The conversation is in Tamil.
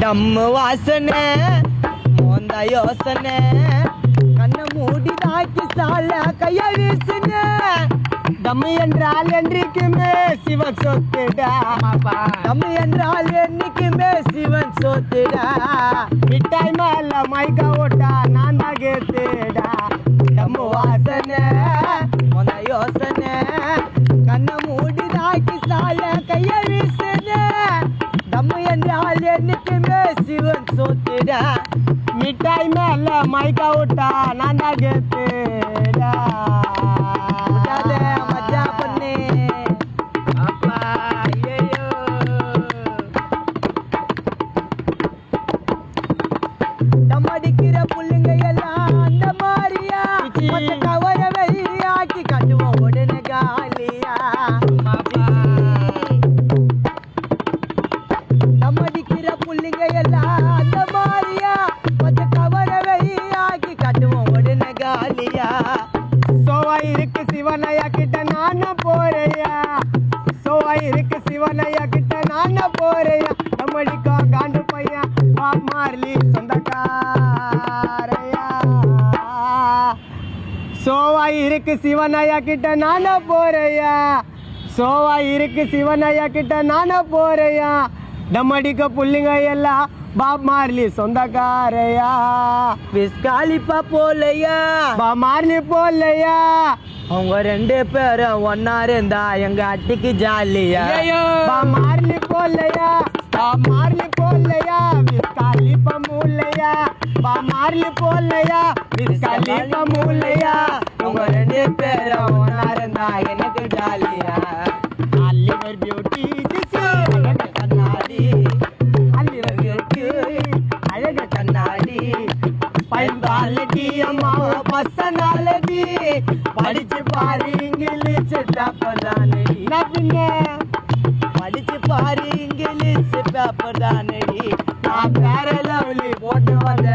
டம்மு வாசனை மோந்த யோசனை கண்ணை மூடி தாக்கி சால கைய வீசுன டம்மு என்றால் என்றைக்குமே சிவன் சொத்துடா டம்மு என்றால் என்னைக்குமே சிவன் சொத்துடா மிட்டாய் மேல மைக்கா ஓட்டா நான் தான் கேத்துடா டம்மு வாசனை மோந்த யோசனை கண்ணை மூடி தாக்கி சால கைய வீசுன டம்மு என்றால் என்னைக்குமே சிவன் சொத்துடா மிட்டாய் மேல மைக்கா விட்டா நான் தான் கேத்துடா மஜா பண்ணு அப்பா ஐயோ நம்மடிக்கிற புள்ளுங்க எல்லாம் அந்த மாதிரியா கவர வெளியாக்கி கட்டுவோம் உடனே காலியா நம்மடிக்கிற புள்ளுங்க எல்லாம் அந்த மாதிரியா கவர வெளியாக்கி கட்டுவோம் உடனே காலியா சோவா இருக்கு சிவனையா கிட்ட நானும் போறையா சோவா இருக்கு சிவனையா கிட்ட நானும் போறையா நம்மடிக்கோ காண்டு பையன் மார்லி சொந்தக்காரையா சோவா இருக்கு சிவனையா கிட்ட நானும் போறையா சோவா இருக்கு சிவனையா கிட்ட நானும் போறையா நம்மடிக்க புள்ளிங்க எல்லாம் பாப் மார்லி சொந்தக்காரையா விஸ்காலிப்பா போலையா பாப் மார்லி போலையா அவங்க ரெண்டு பேரும் ஒன்னா இருந்தா எங்க அட்டிக்கு ஜாலியா பாப் மார்லி போலையா பாப் மார்லி போலையா விஸ்காலிப்பா மூலையா பாப் மார்லி போலையா விஸ்காலிப்பா மூலையா அவங்க ரெண்டு பேரும் ஒன்னா இருந்தா எனக்கு ஜாலியா ஆலிவர் பியூட்டி கண்ணாடி அழக கண்ணாடி பைந்தாலடி அம்மாவ பசனாலடி படிச்சு பாரு இங்கிலீஷ் பேப்பர் தானடி படிச்சு பாரு இங்கிலீஷ் பேப்பர் தானடி நான் பேர லவ்லி போட்டு வந்த